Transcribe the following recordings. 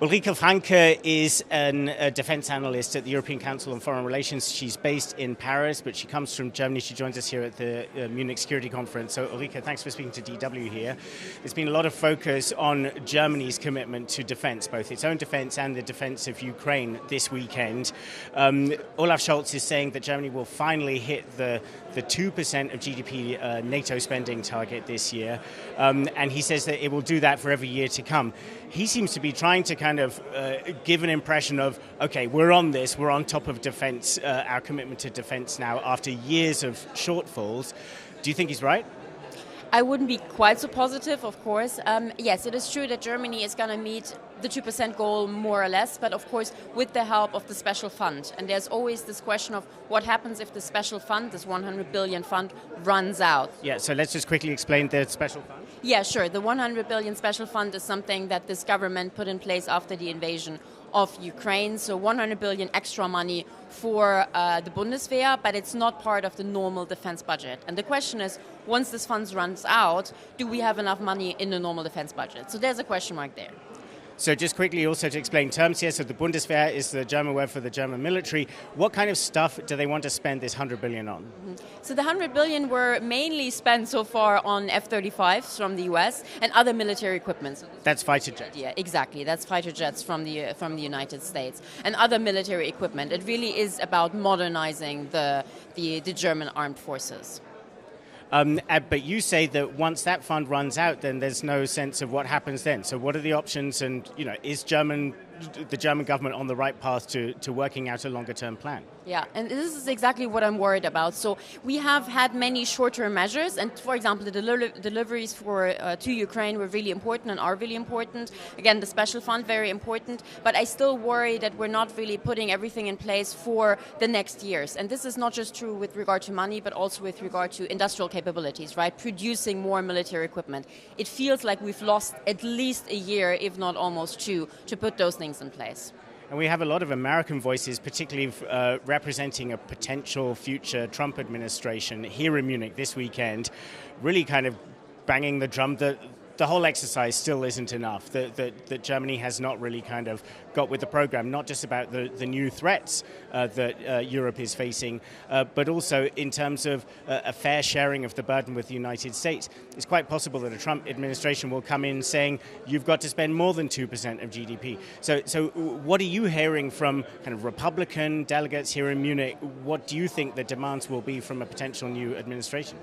Ulrike Franke is a defense analyst at the European Council on Foreign Relations. She's based in Paris, but she comes from Germany. She joins us here at the Munich Security Conference. So, Ulrike, thanks for speaking to DW here. There's been a lot of focus on Germany's commitment to defense, both its own defense and the defense of Ukraine this weekend. Olaf Scholz is saying that Germany will finally hit the 2% of GDP NATO spending target this year. And he says that it will do that for every year to come. He seems to be trying to kind of give an impression of, okay, we're on this, we're on top of defense, our commitment to defense now after years of shortfalls. Do you think he's right? I wouldn't be quite so positive, of course. Yes, it is true that Germany is going to meet the 2% goal more or less, but of course with the help of the special fund. And there's always this question of what happens if the special fund, this 100 billion fund, runs out. Yeah, so let's just quickly explain the special fund. Yeah, sure. The 100 billion special fund is something that this government put in place after the invasion of Ukraine. So 100 billion extra money for the Bundeswehr, but it's not part of the normal defense budget. And the question is, once this fund runs out, do we have enough money in the normal defense budget? So there's a question mark there. So just quickly also to explain terms here, so the Bundeswehr is the German word for the German military. What kind of stuff do they want to spend this 100 billion on? Mm-hmm. So the 100 billion were mainly spent so far on F-35s from the US and other military equipment. So that's fighter jets? Yeah, exactly. That's fighter jets from the United States and other military equipment. It really is about modernizing the German armed forces. But you say that once that fund runs out, then there's no sense of what happens then. So what are the options, and is the German government on the right path to working out a longer-term plan? Yeah, and this is exactly what I'm worried about. So we have had many short-term measures, and for example, the deliveries to Ukraine were really important and are really important. Again, the special fund, very important, but I still worry that we're not really putting everything in place for the next years. And this is not just true with regard to money, but also with regard to industrial capabilities, right? Producing more military equipment. It feels like we've lost at least a year, if not almost two, to put those things in place. And we have a lot of American voices, particularly representing a potential future Trump administration here in Munich this weekend, really kind of banging the drum that the whole exercise still isn't enough, that Germany has not really kind of got with the program, not just about the new threats that Europe is facing, but also in terms of a fair sharing of the burden with the United States. It's quite possible that a Trump administration will come in saying, you've got to spend more than 2% of GDP. So what are you hearing from kind of Republican delegates here in Munich? What do you think the demands will be from a potential new administration?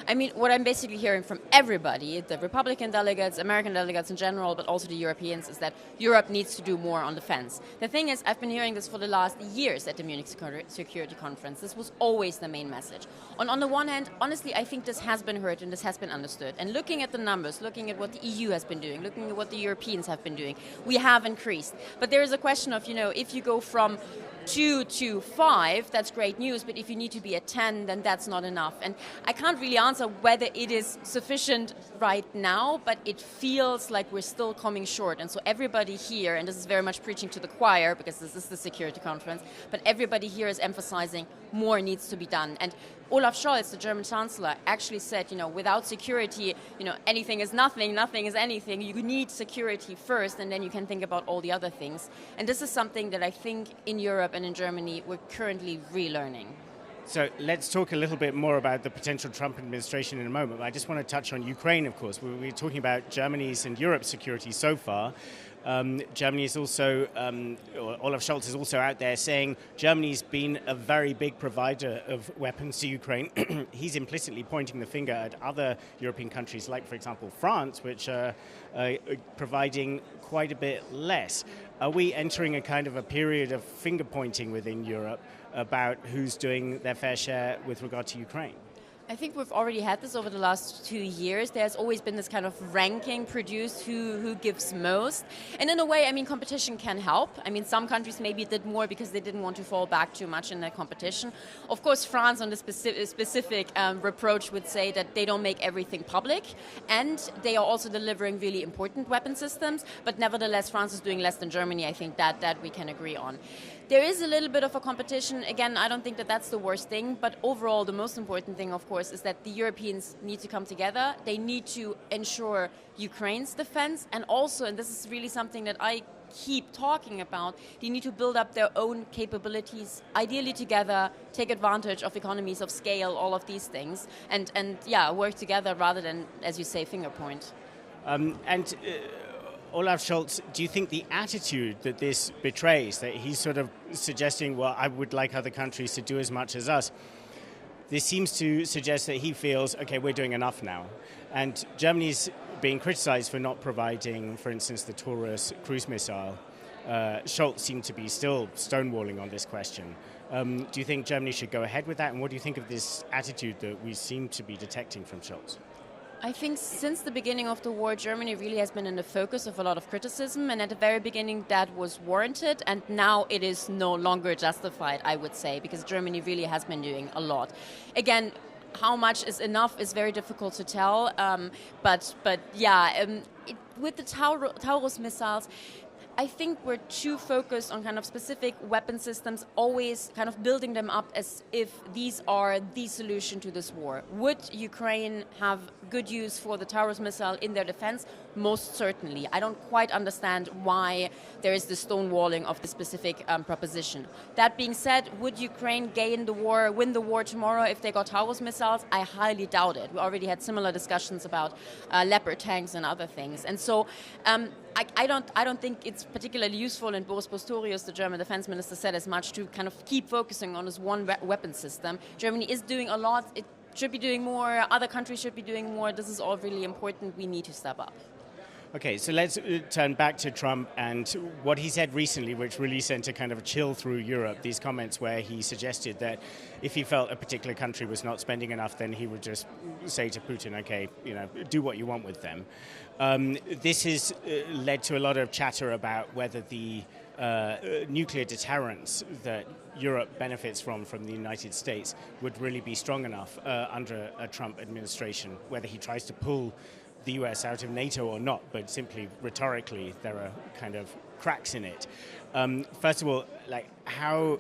I mean, what I'm basically hearing from everybody, the Republican delegates, American delegates in general, but also the Europeans, is that Europe needs to do more on defense. The thing is, I've been hearing this for the last years at the Munich Security Conference. This was always the main message. On the one hand, honestly, I think this has been heard and this has been understood. And looking at the numbers, looking at what the EU has been doing, looking at what the Europeans have been doing, we have increased. But there is a question of, if you go from 2 to 5, that's great news, but if you need to be at 10, then that's not enough. And I can't really answer whether it is sufficient right now, but it feels like we're still coming short. And so everybody here, and this is very much preaching to the choir, because this is the security conference, but everybody here is emphasizing more needs to be done. And Olaf Scholz, the German Chancellor, actually said, without security, anything is nothing, nothing is anything. You need security first, and then you can think about all the other things. And this is something that I think in Europe and in Germany we're currently relearning. So let's talk a little bit more about the potential Trump administration in a moment. I just want to touch on Ukraine, of course. We're talking about Germany's and Europe's security so far. Germany is also, Olaf Scholz is also out there saying Germany's been a very big provider of weapons to Ukraine. He's implicitly pointing the finger at other European countries, like, for example, France, which are providing quite a bit less. Are we entering a kind of a period of finger pointing within Europe about who's doing their fair share with regard to Ukraine? I think we've already had this over the last 2 years. There's always been this kind of ranking produced who gives most. And in a way, competition can help. Some countries maybe did more because they didn't want to fall back too much in that competition. Of course, France on the specific reproach would say that they don't make everything public, and they are also delivering really important weapon systems. But nevertheless, France is doing less than Germany. I think that we can agree on. there is a little bit of a competition. Again, I don't think that that's the worst thing, but overall the most important thing, of course, is that the Europeans need to come together. They need to ensure Ukraine's defense, and also, and this is really something that I keep talking about, they need to build up their own capabilities, ideally together, take advantage of economies of scale, all of these things, and work together rather than, as you say, finger point. Olaf Scholz, do you think the attitude that this betrays, that he's sort of suggesting, well, I would like other countries to do as much as us, this seems to suggest that he feels, okay, we're doing enough now. And Germany's being criticized for not providing, for instance, the Taurus cruise missile. Scholz seemed to be still stonewalling on this question. Do you think Germany should go ahead with that? And what do you think of this attitude that we seem to be detecting from Scholz? I think since the beginning of the war, Germany really has been in the focus of a lot of criticism, and at the very beginning that was warranted, and now it is no longer justified, I would say, because Germany really has been doing a lot. Again, how much is enough is very difficult to tell, with the Taurus missiles, I think we're too focused on kind of specific weapon systems, always kind of building them up as if these are the solution to this war. Would Ukraine have good use for the Taurus missile in their defense? Most certainly. I don't quite understand why there is this stonewalling of the specific proposition. That being said, would Ukraine win the war tomorrow if they got Taurus missiles? I highly doubt it. We already had similar discussions about Leopard tanks and other things. And so I don't think it's particularly useful, and Boris Pistorius, the German defense minister, said as much, to kind of keep focusing on this one weapon system. Germany is doing a lot. It should be doing more. Other countries should be doing more. This is all really important. We need to step up. Okay, so let's turn back to Trump and what he said recently, which really sent a kind of a chill through Europe. These comments where he suggested that if he felt a particular country was not spending enough, then he would just say to Putin, okay, do what you want with them. This has led to a lot of chatter about whether the nuclear deterrence that Europe benefits from the United States would really be strong enough under a Trump administration, whether he tries to pull the US out of NATO or not, but simply rhetorically there are kind of cracks in it. First of all, how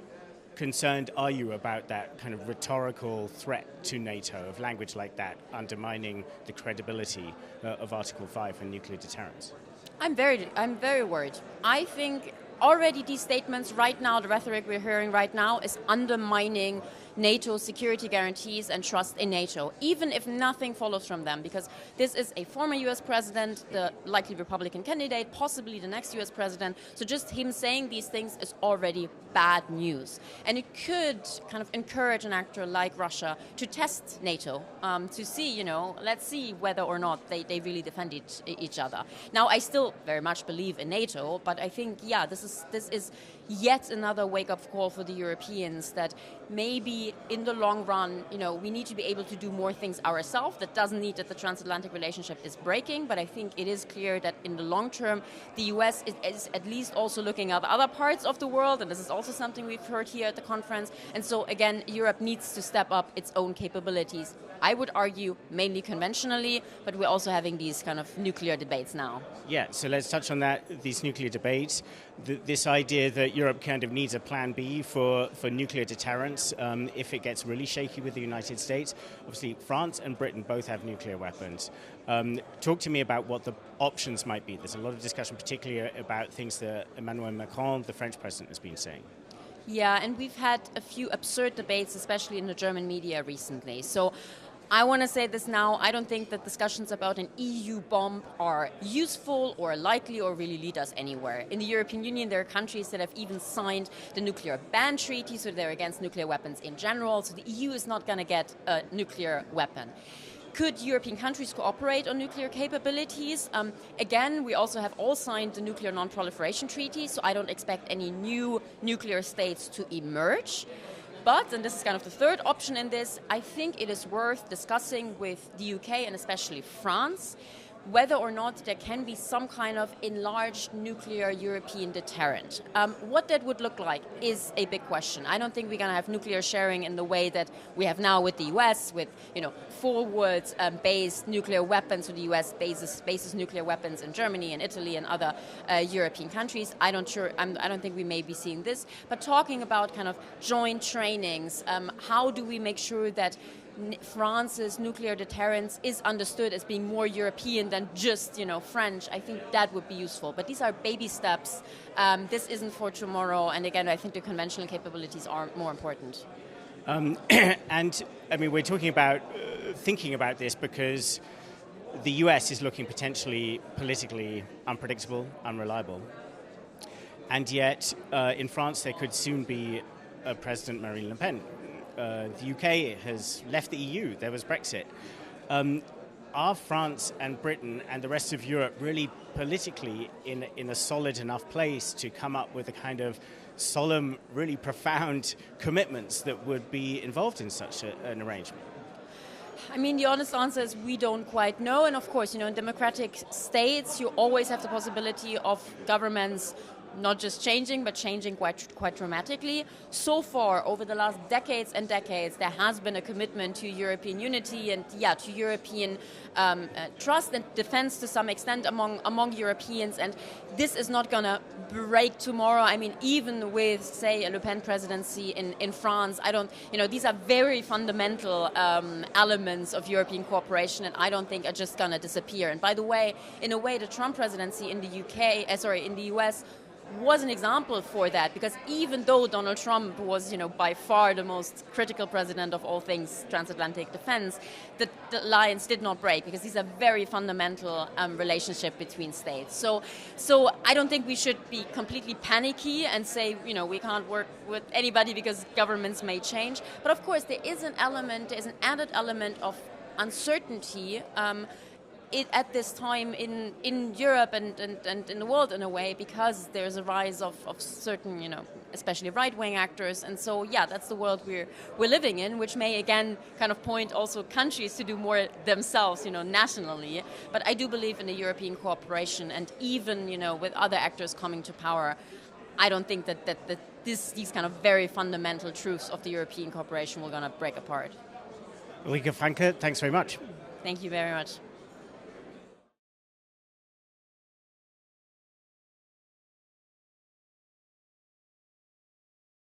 concerned are you about that kind of rhetorical threat to NATO of language like that undermining the credibility of Article 5 and nuclear deterrence? I'm very worried. I think already these statements right now, the rhetoric we're hearing right now, is undermining NATO security guarantees and trust in NATO, even if nothing follows from them, because this is a former US president, the likely Republican candidate, possibly the next US president, so just him saying these things is already bad news. And it could kind of encourage an actor like Russia to test NATO, to see, let's see whether or not they really defend each other. Now, I still very much believe in NATO, but I think, this is yet another wake-up call for the Europeans that maybe in the long run, we need to be able to do more things ourselves. That doesn't mean that the transatlantic relationship is breaking, but I think it is clear that in the long term, the US is at least also looking at other parts of the world, and this is also something we've heard here at the conference. And so again, Europe needs to step up its own capabilities. I would argue mainly conventionally, but we're also having these kind of nuclear debates now. Yeah, so let's touch on that, these nuclear debates. This idea that Europe kind of needs a plan B for nuclear deterrence if it gets really shaky with the United States. Obviously, France and Britain both have nuclear weapons. Talk to me about what the options might be. There's a lot of discussion, particularly about things that Emmanuel Macron, the French president, has been saying. Yeah, and we've had a few absurd debates, especially in the German media recently. So I want to say this now, I don't think that discussions about an EU bomb are useful or likely or really lead us anywhere. In the European Union, there are countries that have even signed the nuclear ban treaty, so they're against nuclear weapons in general, so the EU is not going to get a nuclear weapon. Could European countries cooperate on nuclear capabilities? Again, we also have all signed the Nuclear Non-Proliferation Treaty, so I don't expect any new nuclear states to emerge. But, and this is kind of the third option in this, I think it is worth discussing with the UK and especially France whether or not there can be some kind of enlarged nuclear European deterrent. What that would look like is a big question. I don't think we're going to have nuclear sharing in the way that we have now with the US, with forward-based nuclear weapons. So the US bases nuclear weapons in Germany and Italy and other European countries. I don't think we may be seeing this. But talking about kind of joint trainings, how do we make sure that France's nuclear deterrence is understood as being more European than just, French? I think that would be useful. But these are baby steps. This isn't for tomorrow. And again, I think the conventional capabilities are more important. And I mean, we're talking about thinking about this because the US is looking potentially politically unpredictable, unreliable. And yet, in France, there could soon be President Marine Le Pen. The UK has left the EU. There was Brexit. Are France and Britain and the rest of Europe really politically in a solid enough place to come up with a kind of solemn, really profound commitments that would be involved in such an arrangement? I mean, the honest answer is we don't quite know. And of course, in democratic states, you always have the possibility of governments not just changing, but changing quite dramatically. So far, over the last decades and decades, there has been a commitment to European unity and, to European trust and defense to some extent among Europeans. And this is not going to break tomorrow. I mean, even with, say, a Le Pen presidency in France, these are very fundamental elements of European cooperation, and I don't think are just going to disappear. And by the way, in a way, the Trump presidency in the in the US was an example for that, because even though Donald Trump was, by far the most critical president of all things transatlantic defense, the alliance did not break, because these are very fundamental relationship between states. So I don't think we should be completely panicky and say, we can't work with anybody because governments may change. But of course, there is an added element of uncertainty at this time in Europe and in the world in a way, because there's a rise of certain, especially right-wing actors. And so, that's the world we're living in, which may again kind of point also countries to do more themselves, nationally. But I do believe in the European cooperation, and even, with other actors coming to power, I don't think that these kind of very fundamental truths of the European cooperation will going to break apart. Ulrike Franke, thanks very much. Thank you very much.